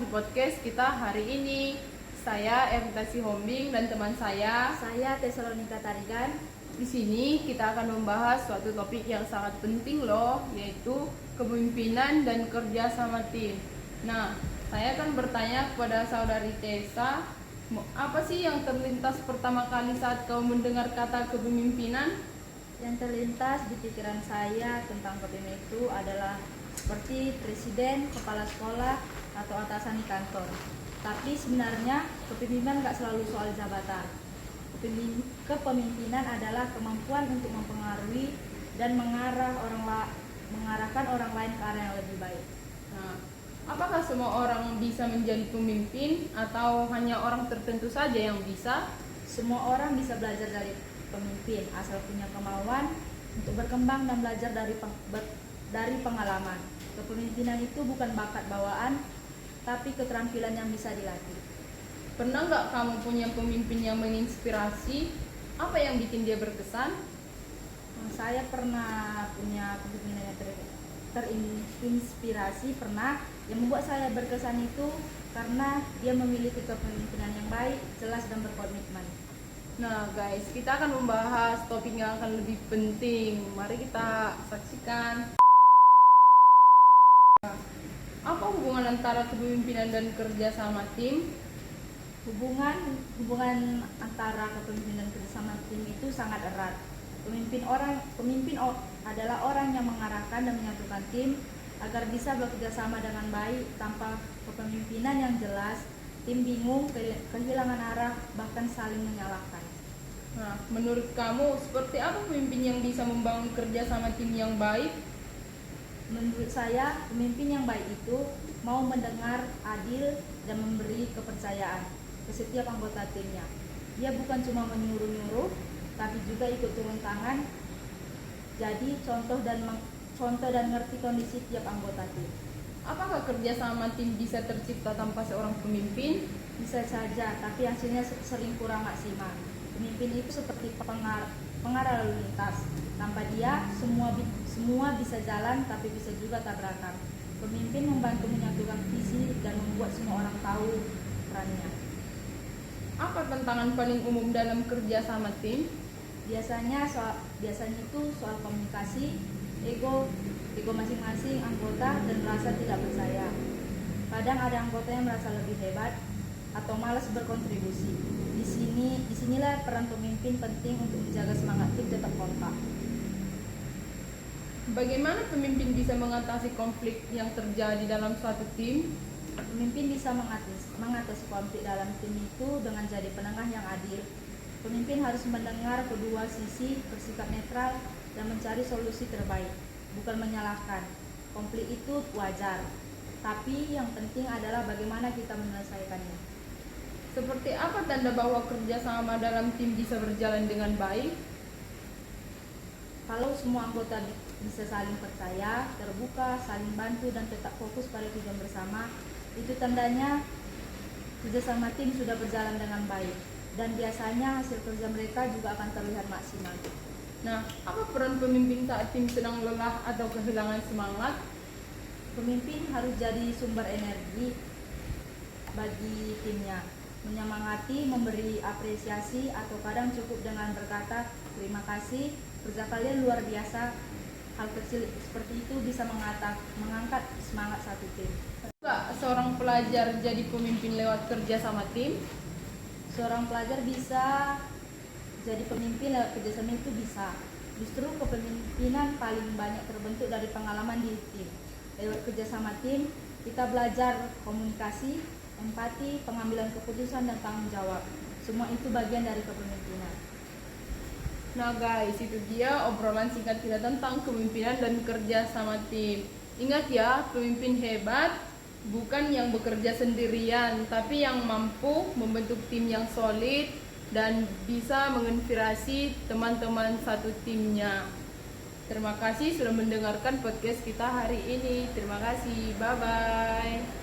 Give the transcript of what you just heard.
di podcast kita hari ini. Saya Evita Sihombing dan teman saya Tesalonika Tarigan. Di sini kita akan membahas suatu topik yang sangat penting loh, yaitu kepemimpinan dan kerja sama tim. Nah, saya akan bertanya kepada saudari Tessa, apa sih yang terlintas pertama kali saat kau mendengar kata kepemimpinan? Yang terlintas di pikiran saya tentang kepemimpinan itu adalah seperti presiden, kepala sekolah, atau atasan di kantor. Tapi sebenarnya kepemimpinan nggak selalu soal jabatan. Kepemimpinan adalah kemampuan untuk mempengaruhi dan mengarahkan orang lain ke arah yang lebih baik. Nah, apakah semua orang bisa menjadi pemimpin atau hanya orang tertentu saja yang bisa? Semua orang bisa belajar dari pemimpin asal punya kemauan untuk berkembang dan belajar dari pengalaman. Kepemimpinan itu bukan bakat bawaan, tapi keterampilan yang bisa dilatih. Pernah nggak kamu punya pemimpin yang menginspirasi? Apa yang bikin dia berkesan? Saya pernah punya pemimpin yang terinspirasi, pernah. Yang membuat saya berkesan itu karena dia memiliki kepemimpinan yang baik, jelas dan berkomitmen. Nah guys, kita akan membahas topik yang akan lebih penting. Mari kita saksikan. Apa hubungan antara kepemimpinan dan kerja sama tim? Hubungan antara kepemimpinan dan kerja sama tim itu sangat erat. Pemimpin adalah orang yang mengarahkan dan menyatukan tim agar bisa bekerja sama dengan baik. Tanpa kepemimpinan yang jelas, tim bingung, kehilangan arah, bahkan saling menyalahkan. Nah, menurut kamu seperti apa pemimpin yang bisa membangun kerja sama tim yang baik? Menurut saya, pemimpin yang baik itu mau mendengar, adil, dan memberi kepercayaan ke setiap anggota timnya. Dia bukan cuma menyuruh-nyuruh, tapi juga ikut turun tangan. Jadi contoh dan ngerti kondisi tiap anggota tim. Apakah kerja sama tim bisa tercipta tanpa seorang pemimpin? Bisa saja, tapi hasilnya sering kurang maksimal. Pemimpin itu seperti pengarah lalu lintas. Tanpa dia, semua bisa jalan, tapi bisa juga tabrakan. Pemimpin membantu menyatukan visi dan membuat semua orang tahu perannya. Apa tantangan paling umum dalam kerja sama tim? Biasanya itu soal komunikasi, ego masing-masing anggota dan merasa tidak percaya. Kadang ada anggota yang merasa lebih hebat atau malas berkontribusi. Disinilah peran pemimpin penting untuk menjaga semangat tim tetap kompak. Bagaimana pemimpin bisa mengatasi konflik yang terjadi dalam suatu tim? Pemimpin bisa mengatasi konflik dalam tim itu dengan jadi penengah yang adil. Pemimpin harus mendengar kedua sisi, bersikap netral, dan mencari solusi terbaik, bukan menyalahkan. Konflik itu wajar, tapi yang penting adalah bagaimana kita menyelesaikannya. Seperti apa tanda bahwa kerja sama dalam tim bisa berjalan dengan baik? Kalau semua anggota bisa saling percaya, terbuka, saling bantu, dan tetap fokus pada tujuan bersama, itu tandanya kerjasama tim sudah berjalan dengan baik. Dan biasanya hasil kerja mereka juga akan terlihat maksimal. Nah, apa peran pemimpin saat tim sedang lelah atau kehilangan semangat? Pemimpin harus jadi sumber energi bagi timnya, menyemangati, memberi apresiasi, atau kadang cukup dengan berkata terima kasih, kerja kalian luar biasa. Hal kecil seperti itu bisa mengangkat semangat satu tim. Enggak, seorang pelajar jadi pemimpin lewat kerja sama tim? Seorang pelajar bisa jadi pemimpin lewat kerjasama itu bisa. Justru kepemimpinan paling banyak terbentuk dari pengalaman di tim. Lewat kerjasama tim, kita belajar komunikasi, empati, pengambilan keputusan, dan tanggung jawab. Semua itu bagian dari kepemimpinan. Nah guys, itu dia obrolan singkat kita tentang kepemimpinan dan kerja sama tim. Ingat ya, pemimpin hebat bukan yang bekerja sendirian, tapi yang mampu membentuk tim yang solid dan bisa menginspirasi teman-teman satu timnya. Terima kasih sudah mendengarkan podcast kita hari ini. Terima kasih, bye-bye.